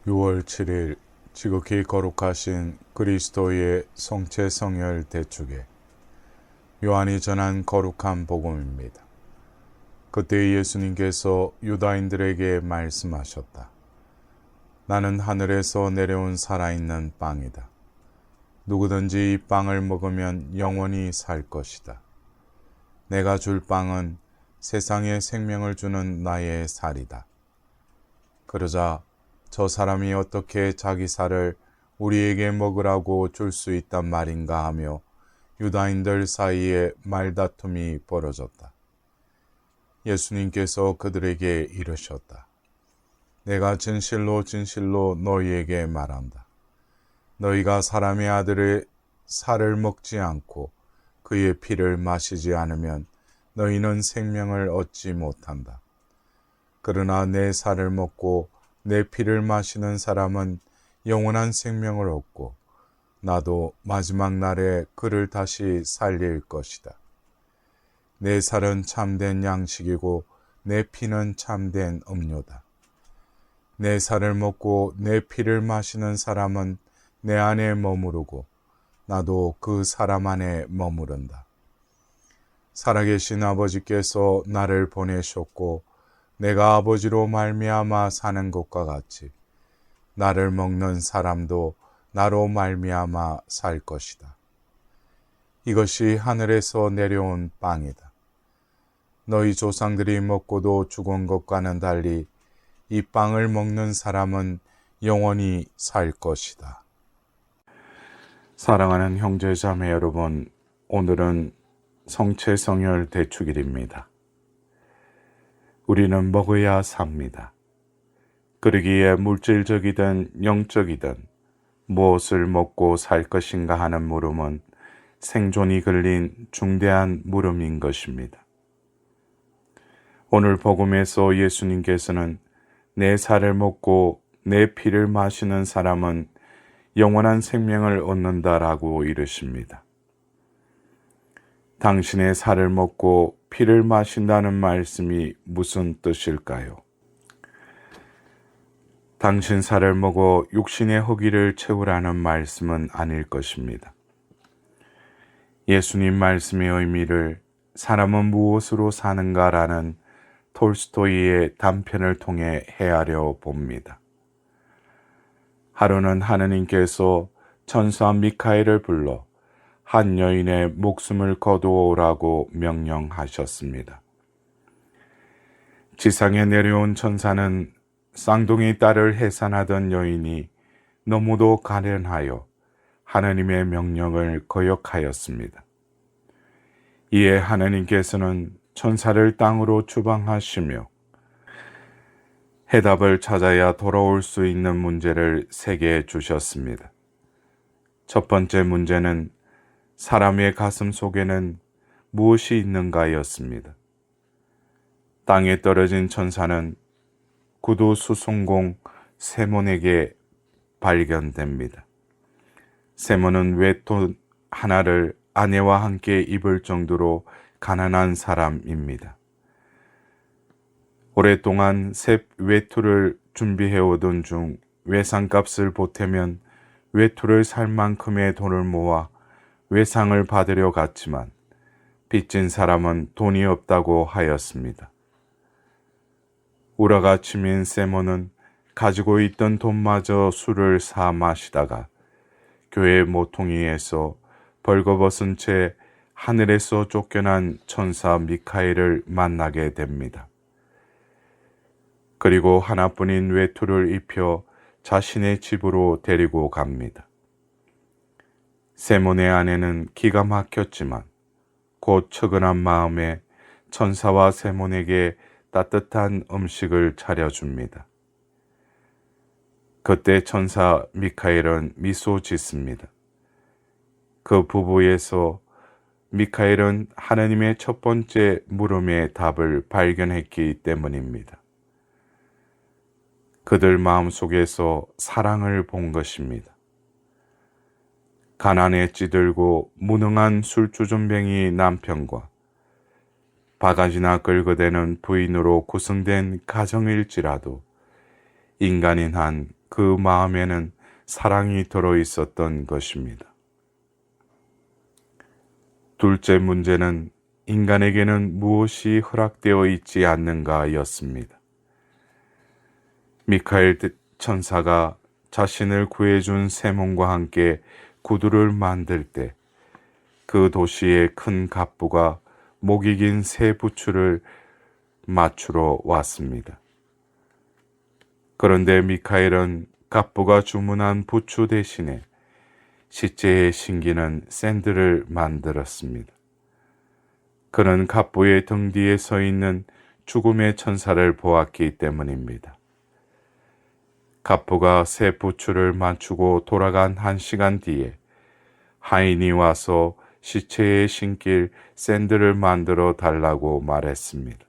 6월 7일 지극히 거룩하신 그리스도의 성체 성혈 대축에 요한이 전한 거룩한 복음입니다. 그때 예수님께서 유다인들에게 말씀하셨다. 나는 하늘에서 내려온 살아있는 빵이다. 누구든지 이 빵을 먹으면 영원히 살 것이다. 내가 줄 빵은 세상에 생명을 주는 나의 살이다. 그러자 저 사람이 어떻게 자기 살을 우리에게 먹으라고 줄 수 있단 말인가 하며 유다인들 사이에 말다툼이 벌어졌다. 예수님께서 그들에게 이르셨다. 내가 진실로 진실로 너희에게 말한다. 너희가 사람의 아들의 살을 먹지 않고 그의 피를 마시지 않으면 너희는 생명을 얻지 못한다. 그러나 내 살을 먹고 내 피를 마시는 사람은 영원한 생명을 얻고 나도 마지막 날에 그를 다시 살릴 것이다. 내 살은 참된 양식이고 내 피는 참된 음료다. 내 살을 먹고 내 피를 마시는 사람은 내 안에 머무르고 나도 그 사람 안에 머무른다. 살아계신 아버지께서 나를 보내셨고 내가 아버지로 말미암아 사는 것과 같이 나를 먹는 사람도 나로 말미암아 살 것이다. 이것이 하늘에서 내려온 빵이다. 너희 조상들이 먹고도 죽은 것과는 달리 이 빵을 먹는 사람은 영원히 살 것이다. 사랑하는 형제자매 여러분, 오늘은 성체 성혈 대축일입니다. 우리는 먹어야 삽니다. 그러기에 물질적이든 영적이든 무엇을 먹고 살 것인가 하는 물음은 생존이 걸린 중대한 물음인 것입니다. 오늘 복음에서 예수님께서는 내 살을 먹고 내 피를 마시는 사람은 영원한 생명을 얻는다라고 이르십니다. 당신의 살을 먹고 피를 마신다는 말씀이 무슨 뜻일까요? 당신 살을 먹어 육신의 허기를 채우라는 말씀은 아닐 것입니다. 예수님 말씀의 의미를 사람은 무엇으로 사는가라는 톨스토이의 단편을 통해 헤아려 봅니다. 하루는 하느님께서 천사 미카엘을 불러 한 여인의 목숨을 거두어오라고 명령하셨습니다. 지상에 내려온 천사는 쌍둥이 딸을 해산하던 여인이 너무도 가련하여 하느님의 명령을 거역하였습니다. 이에 하느님께서는 천사를 땅으로 추방하시며 해답을 찾아야 돌아올 수 있는 문제를 3개 주셨습니다. 첫 번째 문제는 사람의 가슴 속에는 무엇이 있는가였습니다. 땅에 떨어진 천사는 구두 수송공 세몬에게 발견됩니다. 세몬은 외투 하나를 아내와 함께 입을 정도로 가난한 사람입니다. 오랫동안 새 외투를 준비해오던 중 외상값을 보태면 외투를 살 만큼의 돈을 모아 외상을 받으려 갔지만 빚진 사람은 돈이 없다고 하였습니다. 우라가침인 세몬은 가지고 있던 돈마저 술을 사 마시다가 교회 모퉁이에서 벌거벗은 채 하늘에서 쫓겨난 천사 미카엘을 만나게 됩니다. 그리고 하나뿐인 외투를 입혀 자신의 집으로 데리고 갑니다. 세몬의 아내는 기가 막혔지만 곧 측은한 마음에 천사와 세몬에게 따뜻한 음식을 차려줍니다. 그때 천사 미카엘은 미소 짓습니다. 그 부부에서 미카엘은 하나님의 첫 번째 물음의 답을 발견했기 때문입니다. 그들 마음속에서 사랑을 본 것입니다. 가난에 찌들고 무능한 술주전뱅이 남편과 바가지나 긁어대는 부인으로 구성된 가정일지라도 인간인 한 그 마음에는 사랑이 들어 있었던 것입니다. 둘째 문제는 인간에게는 무엇이 허락되어 있지 않는가였습니다. 미카엘 천사가 자신을 구해준 세몬과 함께 구두를 만들 때 그 도시의 큰 갑부가 목이 긴 새 부추를 맞추러 왔습니다. 그런데 미카엘은 갑부가 주문한 부추 대신에 시체에 신기는 샌들을 만들었습니다. 그는 갑부의 등 뒤에 서 있는 죽음의 천사를 보았기 때문입니다. 갑부가 새 부추를 맞추고 돌아간 1시간 뒤에 하인이 와서 시체에 신길 샌들을 만들어 달라고 말했습니다.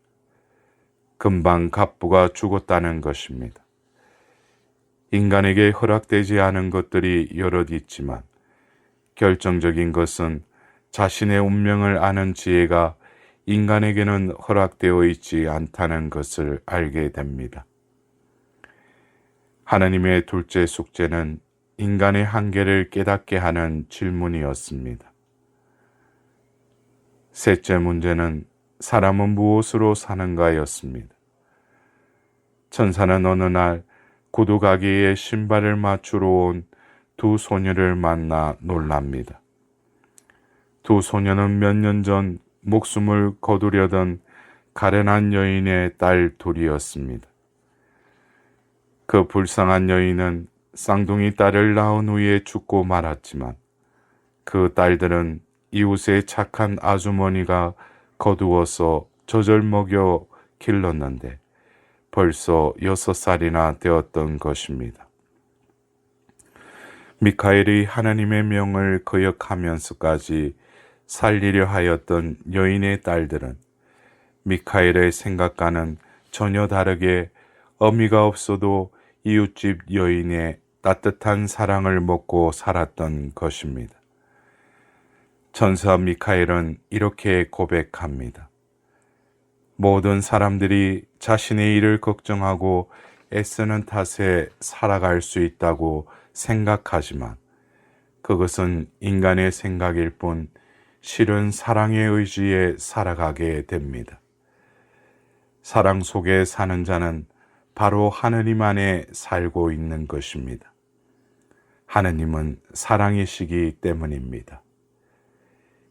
금방 갑부가 죽었다는 것입니다. 인간에게 허락되지 않은 것들이 여럿 있지만 결정적인 것은 자신의 운명을 아는 지혜가 인간에게는 허락되어 있지 않다는 것을 알게 됩니다. 하나님의 둘째 숙제는 인간의 한계를 깨닫게 하는 질문이었습니다. 셋째 문제는 사람은 무엇으로 사는가였습니다. 천사는 어느 날 구두가게에 신발을 맞추러 온 두 소녀를 만나 놀랍니다. 두 소녀는 몇 년 전 목숨을 거두려던 가련한 여인의 딸 둘이었습니다. 그 불쌍한 여인은 쌍둥이 딸을 낳은 후에 죽고 말았지만 그 딸들은 이웃의 착한 아주머니가 거두어서 젖을 먹여 길렀는데 벌써 6살이나 되었던 것입니다. 미카엘이 하나님의 명을 거역하면서까지 살리려 하였던 여인의 딸들은 미카엘의 생각과는 전혀 다르게 어미가 없어도 이웃집 여인의 따뜻한 사랑을 먹고 살았던 것입니다. 천사 미카엘은 이렇게 고백합니다. 모든 사람들이 자신의 일을 걱정하고 애쓰는 탓에 살아갈 수 있다고 생각하지만 그것은 인간의 생각일 뿐 실은 사랑의 의지에 살아가게 됩니다. 사랑 속에 사는 자는 바로 하느님 안에 살고 있는 것입니다. 하느님은 사랑이시기 때문입니다.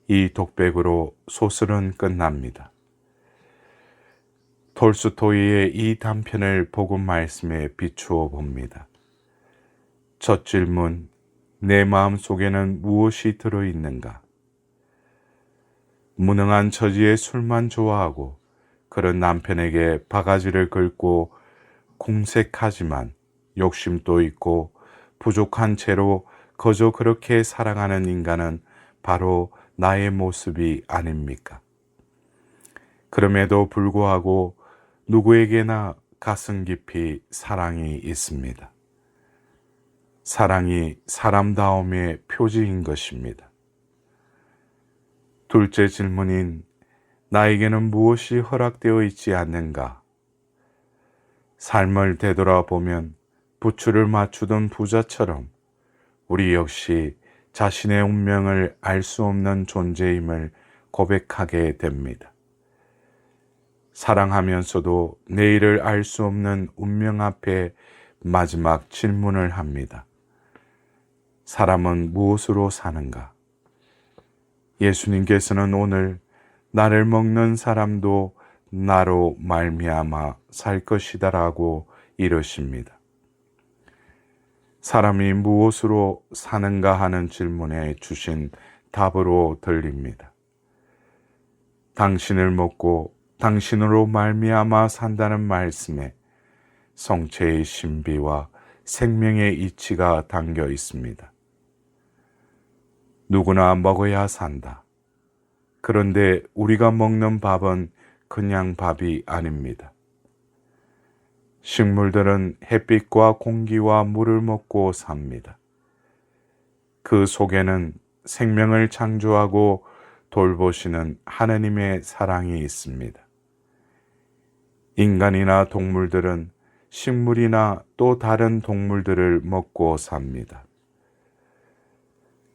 이 독백으로 소설은 끝납니다. 톨스토이의 이 단편을 복음 말씀에 비추어 봅니다. 첫 질문, 내 마음 속에는 무엇이 들어있는가? 무능한 처지에 술만 좋아하고 그런 남편에게 바가지를 긁고 공색하지만 욕심도 있고 부족한 채로 거저 그렇게 살아가는 인간은 바로 나의 모습이 아닙니까? 그럼에도 불구하고 누구에게나 가슴 깊이 사랑이 있습니다. 사랑이 사람다움의 표지인 것입니다. 둘째 질문인 나에게는 무엇이 허락되어 있지 않는가? 삶을 되돌아보면 부추를 맞추던 부자처럼 우리 역시 자신의 운명을 알 수 없는 존재임을 고백하게 됩니다. 사랑하면서도 내일을 알 수 없는 운명 앞에 마지막 질문을 합니다. 사람은 무엇으로 사는가? 예수님께서는 오늘 나를 먹는 사람도 나로 말미암아 살 것이다라고 이르십니다. 사람이 무엇으로 사는가 하는 질문에 주신 답으로 들립니다. 당신을 먹고 당신으로 말미암아 산다는 말씀에 성체의 신비와 생명의 이치가 담겨 있습니다. 누구나 먹어야 산다. 그런데 우리가 먹는 밥은 그냥 밥이 아닙니다. 식물들은 햇빛과 공기와 물을 먹고 삽니다. 그 속에는 생명을 창조하고 돌보시는 하느님의 사랑이 있습니다. 인간이나 동물들은 식물이나 또 다른 동물들을 먹고 삽니다.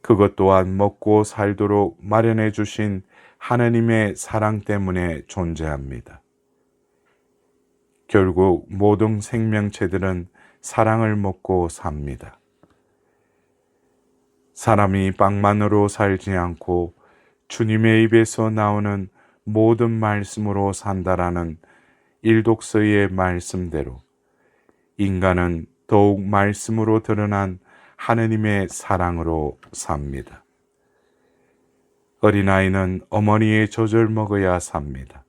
그것 또한 먹고 살도록 마련해 주신 하나님의 사랑 때문에 존재합니다. 결국 모든 생명체들은 사랑을 먹고 삽니다. 사람이 빵만으로 살지 않고 주님의 입에서 나오는 모든 말씀으로 산다라는 일독서의 말씀대로 인간은 더욱 말씀으로 드러난 하느님의 사랑으로 삽니다. 어린아이는 어머니의 젖을 먹어야 삽니다.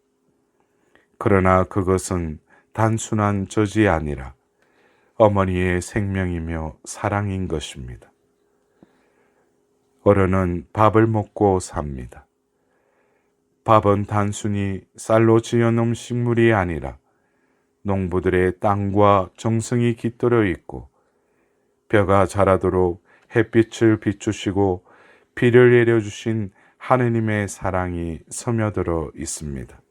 그러나 그것은 단순한 젖이 아니라 어머니의 생명이며 사랑인 것입니다. 어른은 밥을 먹고 삽니다. 밥은 단순히 쌀로 지어놓은 식물이 아니라 농부들의 땀과 정성이 깃들어 있고 벼가 자라도록 햇빛을 비추시고 비를 내려주신 하느님의 사랑이 스며들어 있습니다.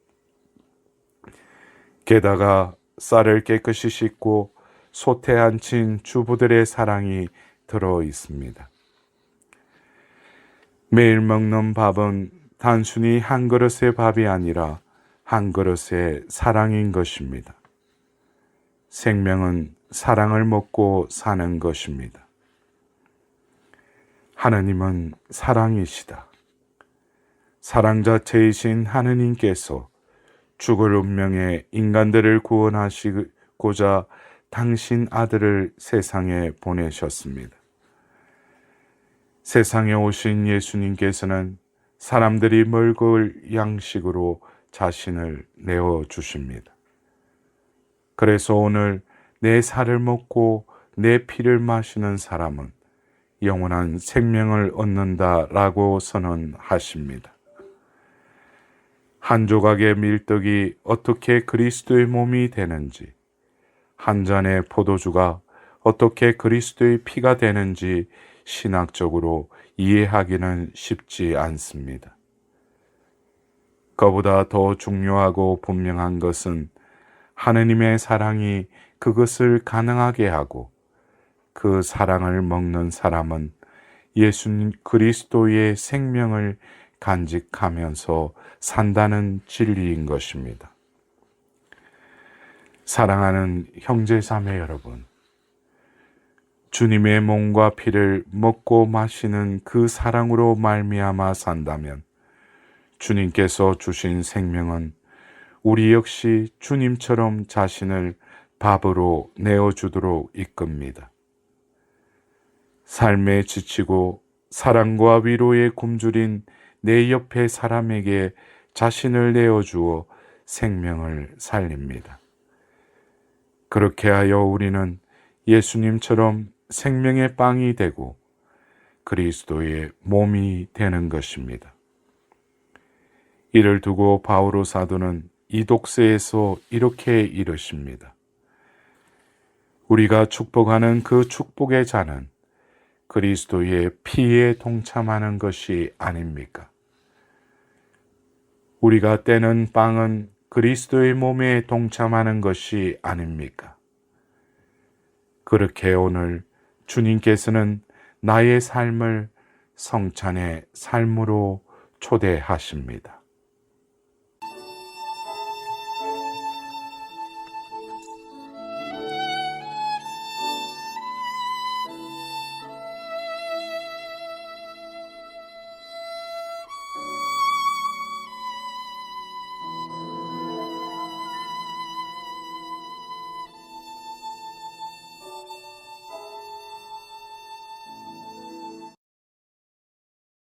게다가 쌀을 깨끗이 씻고 솥에 앉힌 주부들의 사랑이 들어 있습니다. 매일 먹는 밥은 단순히 한 그릇의 밥이 아니라 한 그릇의 사랑인 것입니다. 생명은 사랑을 먹고 사는 것입니다. 하느님은 사랑이시다. 사랑 자체이신 하느님께서 죽을 운명의 인간들을 구원하시고자 당신 아들을 세상에 보내셨습니다. 세상에 오신 예수님께서는 사람들이 먹을 양식으로 자신을 내어주십니다. 그래서 오늘 내 살을 먹고 내 피를 마시는 사람은 영원한 생명을 얻는다라고 선언하십니다. 한 조각의 밀떡이 어떻게 그리스도의 몸이 되는지, 한 잔의 포도주가 어떻게 그리스도의 피가 되는지 신학적으로 이해하기는 쉽지 않습니다. 그보다 더 중요하고 분명한 것은 하느님의 사랑이 그것을 가능하게 하고 그 사랑을 먹는 사람은 예수님 그리스도의 생명을 간직하면서 산다는 진리인 것입니다. 사랑하는 형제자매 여러분, 주님의 몸과 피를 먹고 마시는 그 사랑으로 말미암아 산다면 주님께서 주신 생명은 우리 역시 주님처럼 자신을 밥으로 내어주도록 이끕니다. 삶에 지치고 사랑과 위로에 굶주린 내 옆의 사람에게 자신을 내어주어 생명을 살립니다. 그렇게 하여 우리는 예수님처럼 생명의 빵이 되고 그리스도의 몸이 되는 것입니다. 이를 두고 바오로 사도는 이 독서에서 이렇게 이르십니다. 우리가 축복하는 그 축복의 잔은 그리스도의 피에 동참하는 것이 아닙니까? 우리가 떼는 빵은 그리스도의 몸에 동참하는 것이 아닙니까? 그렇게 오늘 주님께서는 나의 삶을 성찬의 삶으로 초대하십니다.